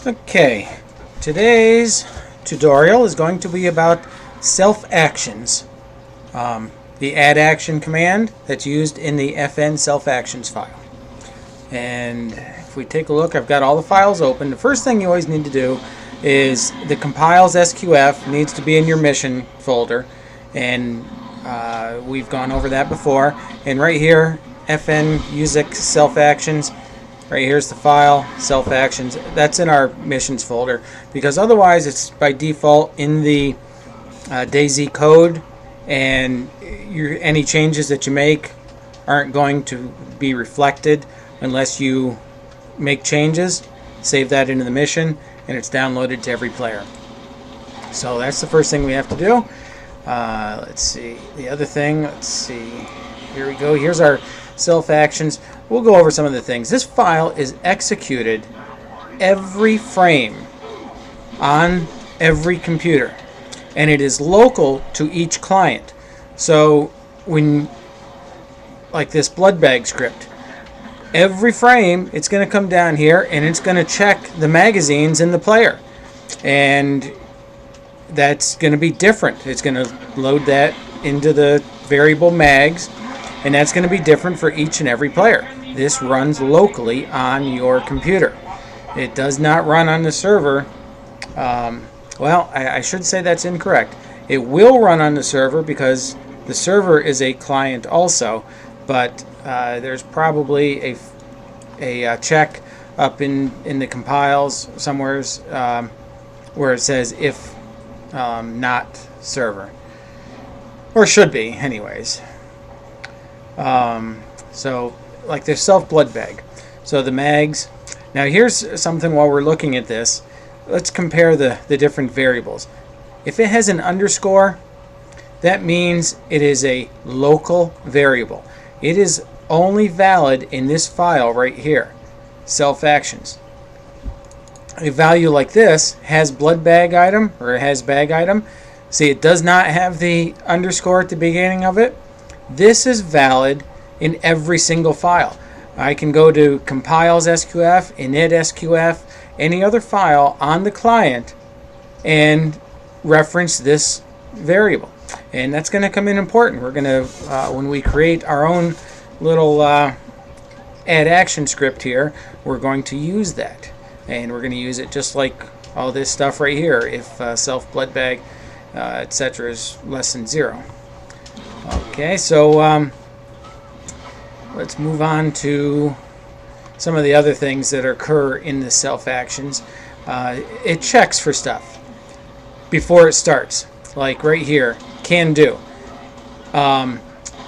Okay, today's tutorial is going to be about self-actions, the add action command that's used in the fn self-actions file. And if we take a look, I've got all the files open. The first thing you always need to do is the compiles SQF needs to be in your mission folder, and we've gone over that before. And right here, fn music self-actions. Right here's the file, self-actions. That's in our missions folder, because otherwise it's by default in the DayZ code, and any changes that you make aren't going to be reflected unless you make changes. Save that into the mission, and it's downloaded to every player. So that's the first thing we have to do. Let's see. The other thing, let's see. Here we go. Here's our self-actions. We'll go over some of the things. This file is executed every frame on every computer, and it is local to each client. So when, like this blood bag script, every frame it's going to come down here and it's going to check the magazines in the player, and that's going to be different. It's going to load that into the variable mags, and that's going to be different for each and every player. This runs locally on your computer. It does not run on the server. Well, I should say that's incorrect. It will run on the server because the server is a client also, but there's probably a check up in the compiles somewheres where it says if not server, or should be anyways. So like the self blood bag, so the mags. Now here's something while we're looking at this. Let's compare the different variables. If it has an underscore, that means it is a local variable. It is only valid in this file right here, self-actions. A value like this has blood bag item, or it has bag item. See, it does not have the underscore at the beginning of it. This is valid in every single file. I can go to compiles SQF, init SQF, any other file on the client and reference this variable. And that's going to come in important. We're going to, when we create our own little add action script here, we're going to use that. And we're going to use it just like all this stuff right here, if self blood bag, etc. is less than 0. Okay, so let's move on to some of the other things that occur in the self-actions. It checks for stuff before it starts, like right here, can do.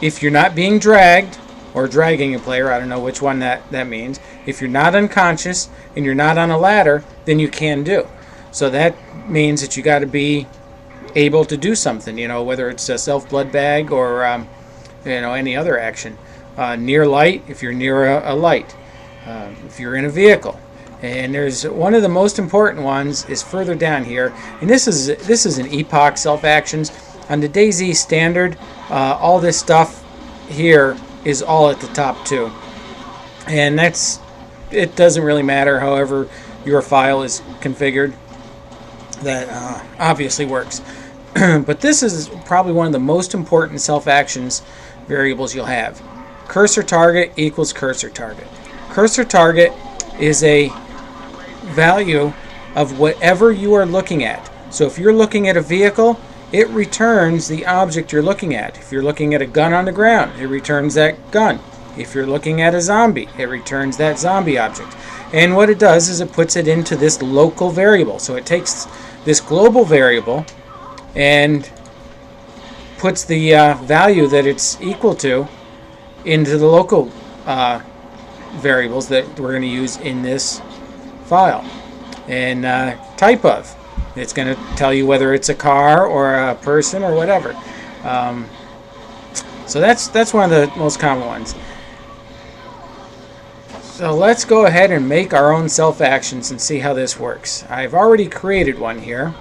If you're not being dragged or dragging a player, I don't know which one that means. If you're not unconscious and you're not on a ladder, then you can do. So that means that you got to be able to do something, whether it's a self blood bag or any other action. Near light, if you're near a light, if you're in a vehicle. And there's one of the most important ones is further down here, and this is an epoch self-actions. On the DayZ standard, all this stuff here is all at the top too, and it doesn't really matter however your file is configured. That obviously works. But this is probably one of the most important self-actions variables you'll have. Cursor target equals cursor target. Cursor target is a value of whatever you are looking at. So if you're looking at a vehicle, it returns the object you're looking at. If you're looking at a gun on the ground, it returns that gun. If you're looking at a zombie, it returns that zombie object. And what it does is it puts it into this local variable. So it takes this global variable and puts the value that it's equal to into the local variables that we're going to use in this file. And type of, it's going to tell you whether it's a car or a person or whatever. So that's one of the most common ones. So let's go ahead and make our own self-actions and see how this works. I've already created one here,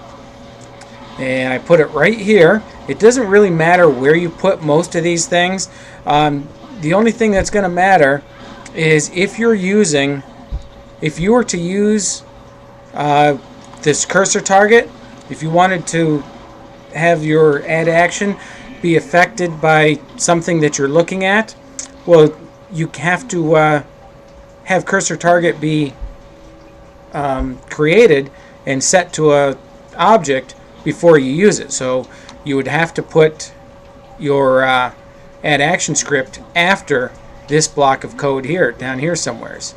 and I put it right here. It doesn't really matter where you put most of these things. The only thing that's going to matter is if you were to use This cursor target, if you wanted to have your add action be affected by something that you're looking at, well, you have to have cursor target be created and set to a object before you use it. So you would have to put your add action script after this block of code here, down here somewheres.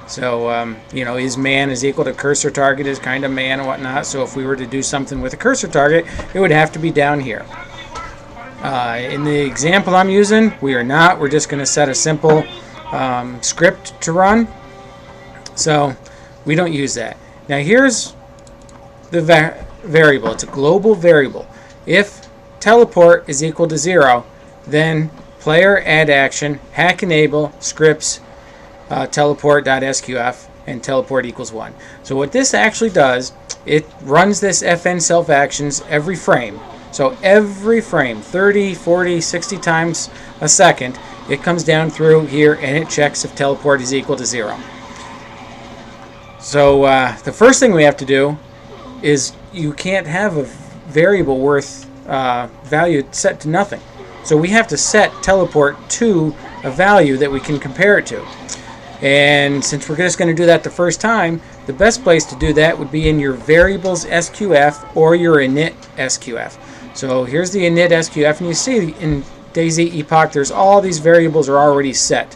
So, is man is equal to cursor target is kind of man and whatnot. So if we were to do something with a cursor target, it would have to be down here. In the example I'm using, we are not. We're just going to set a simple script to run. So we don't use that. Now here's the variable. It's a global variable. If teleport is equal to 0, then player add action hack enable scripts teleport.sqf and teleport equals 1. So what this actually does, it runs this FN self actions every frame. So every frame, 30, 40, 60 times a second, it comes down through here and it checks if teleport is equal to 0. So the first thing we have to do is you can't have a variable worth value set to nothing. So we have to set teleport to a value that we can compare it to. And since we're just going to do that the first time, the best place to do that would be in your variables SQF or your init SQF. So here's the init SQF, and you see in DayZ Epoch there's all these variables are already set.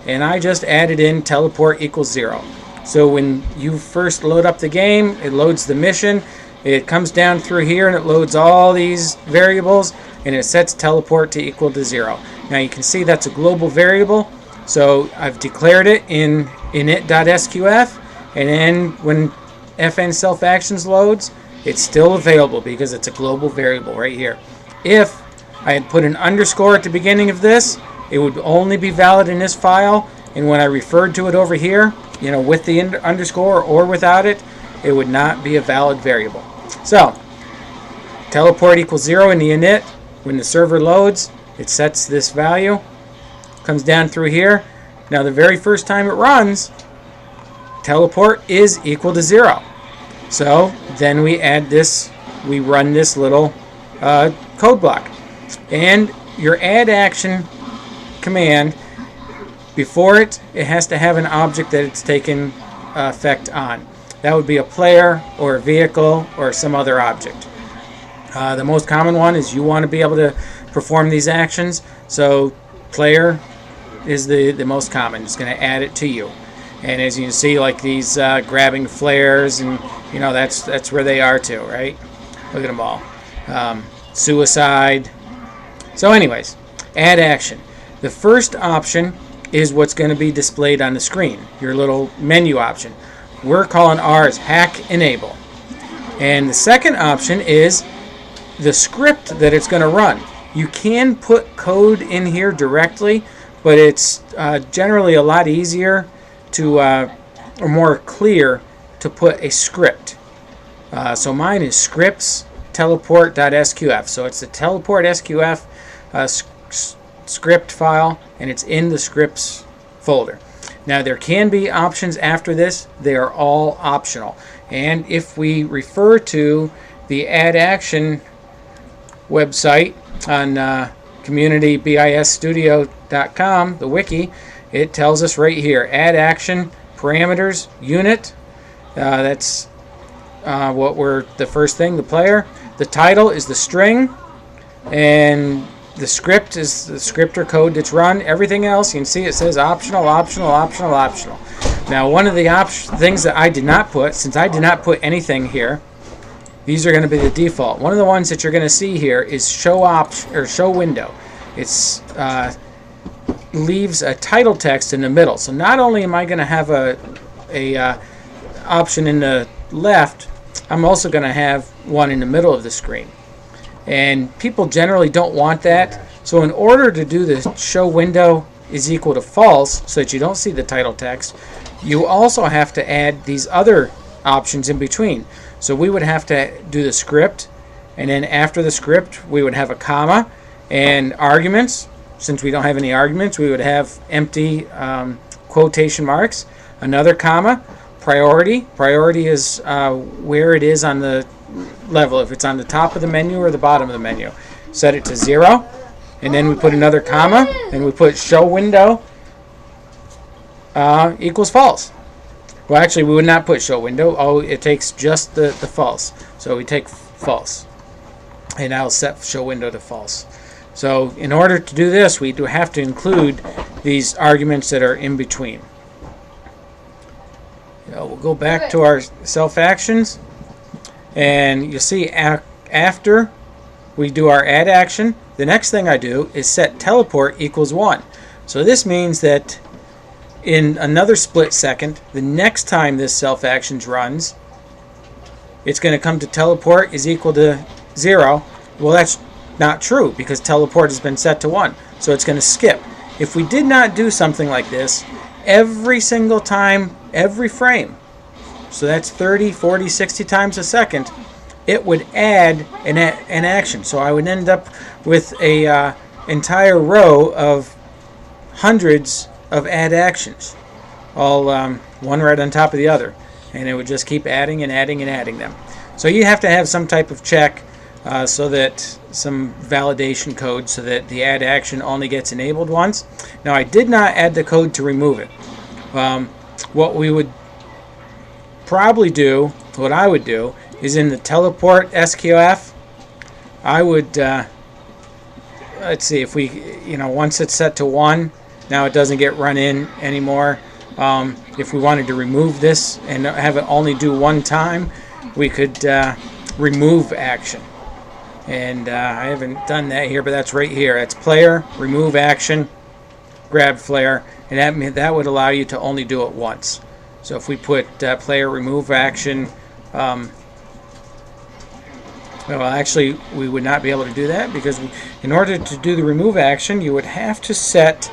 And I just added in teleport equals 0. So when you first load up the game, it loads the mission, it comes down through here and it loads all these variables and it sets teleport to equal to 0. Now you can see that's a global variable. So I've declared it in init.sqf, and then when FN self actions loads, it's still available because it's a global variable right here. If I had put an underscore at the beginning of this, it would only be valid in this file, and when I referred to it over here, with the underscore or without it, it would not be a valid variable. So teleport equals 0 in the init. When the server loads, it sets this value. Comes down through here. Now the very first time it runs, teleport is equal to 0. So then we add this, we run this little code block. And your add action command, before it has to have an object that it's taken effect on. That would be a player or a vehicle or some other object. The most common one is you want to be able to perform these actions. So player is the most common. It's going to add it to you. And as you can see, like these grabbing flares, and that's where they are too, right? Look at them all. Suicide. So anyways, add action. The first option is what's going to be displayed on the screen, your little menu option. We're calling ours hack enable. And the second option is the script that it's going to run. You can put code in here directly, but it's generally a lot easier to, or more clear, to put a script. So mine is scripts teleport.sqf. So it's the teleport SQF script file, and it's in the scripts folder. Now there can be options after this. They are all optional. And if we refer to the add action website on communitybisstudio.com, the wiki, it tells us right here, add action parameters unit. That's what we're, the first thing, the player. The title is the string, and the script is the script or code that's run. Everything else, you can see it says optional, optional, optional, optional. Now one of the things that I did not put, since I did not put anything here, these are going to be the default. One of the ones that you're going to see here is show window. It's leaves a title text in the middle. So not only am I going to have a option in the left, I'm also going to have one in the middle of the screen. And people generally don't want that. So in order to do the show window is equal to false, so that you don't see the title text, you also have to add these other options in between. So we would have to do the script, and then after the script we would have a comma and arguments. Since we don't have any arguments, we would have empty quotation marks, another comma, priority. Priority is where it is on the level, if it's on the top of the menu or the bottom of the menu. Set it to 0, and then we put another comma, and we put show window equals false. Well, actually, we would not put show window. Oh, it takes just the false. So we take false, and I'll set show window to false. So in order to do this, we do have to include these arguments that are in between. We'll go back to our self actions, and you'll see after we do our add action, the next thing I do is set teleport equals 1. So this means that in another split second, the next time this self actions runs, it's going to come to teleport is equal to 0. Well, that's not true because teleport has been set to 1. So it's going to skip. If we did not do something like this, every single time, every frame, so that's 30, 40, 60 times a second, it would add an action. So I would end up with a entire row of hundreds of add actions, all one right on top of the other. And it would just keep adding and adding and adding them. So you have to have some type of check so that some validation code so that the add action only gets enabled once. Now I did not add the code to remove it. What we would probably do, what I would do, is in the teleport SQF, I would, let's see, if we, once it's set to 1, now it doesn't get run in anymore. If we wanted to remove this and have it only do one time, we could remove action. And I haven't done that here, but that's right here. That's player, remove action, grab flare, and that would allow you to only do it once. So if we put player, remove action, well, actually, we would not be able to do that because in order to do the remove action, you would have to set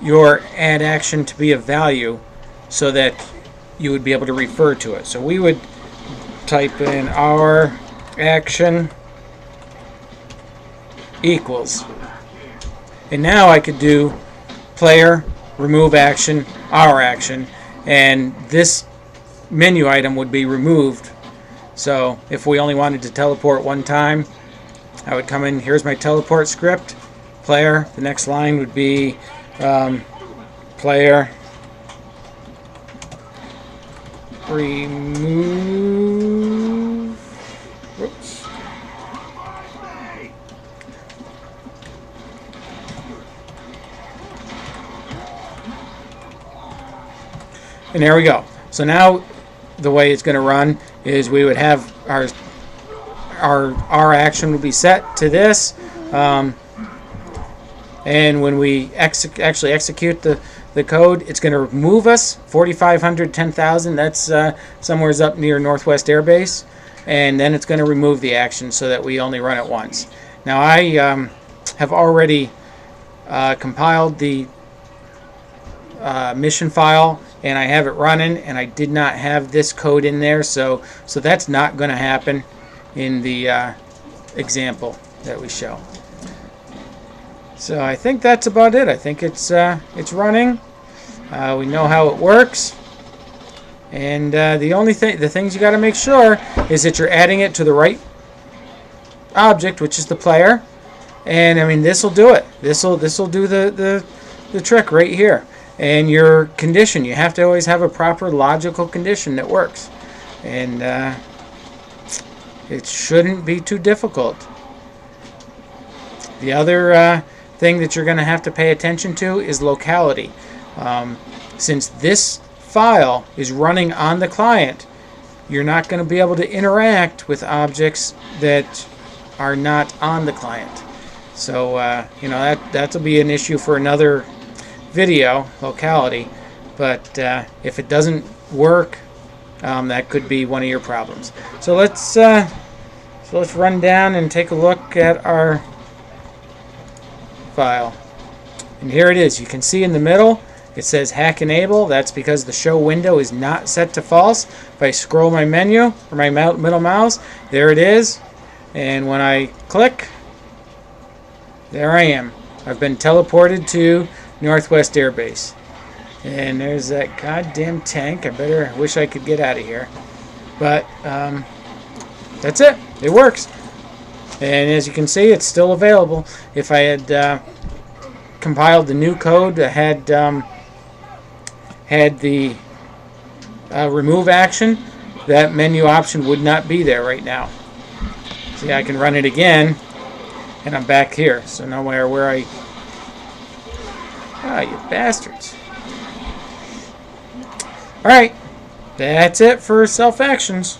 your add action to be a value so that you would be able to refer to it. So we would type in our action equals, and now I could do player, remove action, our action, and this menu item would be removed. So if we only wanted to teleport one time, I would come in, here's my teleport script, player, the next line would be player, remove, whoops, and there we go. So now the way it's going to run is we would have our action would be set to this, and when we actually execute the code, it's going to remove us 4,500, 10,000. That's somewhere up near Northwest Air Base, and then it's going to remove the action so that we only run it once. Now I have already compiled the mission file, and I have it running, and I did not have this code in there, so that's not going to happen in the example that we show. So I think that's about it. I think it's running. We know how it works, and the things you got to make sure is that you're adding it to the right object, which is the player. And I mean, this will do it. This will do the trick right here. And your condition, you have to always have a proper logical condition that works, and it shouldn't be too difficult. The other thing that you're going to have to pay attention to is locality. Since this file is running on the client, you're not going to be able to interact with objects that are not on the client. So that'll be an issue for another video, locality. But if it doesn't work, that could be one of your problems. So let's run down and take a look at our file. And here it is. You can see in the middle it says hack enable. That's because the show window is not set to false. If I scroll my menu or my middle mouse, there it is. And when I click, there I am. I've been teleported to Northwest Air Base. And there's that goddamn tank. I wish I could get out of here. But that's it. It works. And as you can see, it's still available. If I had compiled the new code that had the remove action, that menu option would not be there right now. See, I can run it again, and I'm back here. So no matter where I... Ah, you bastards. Alright, that's it for self actions.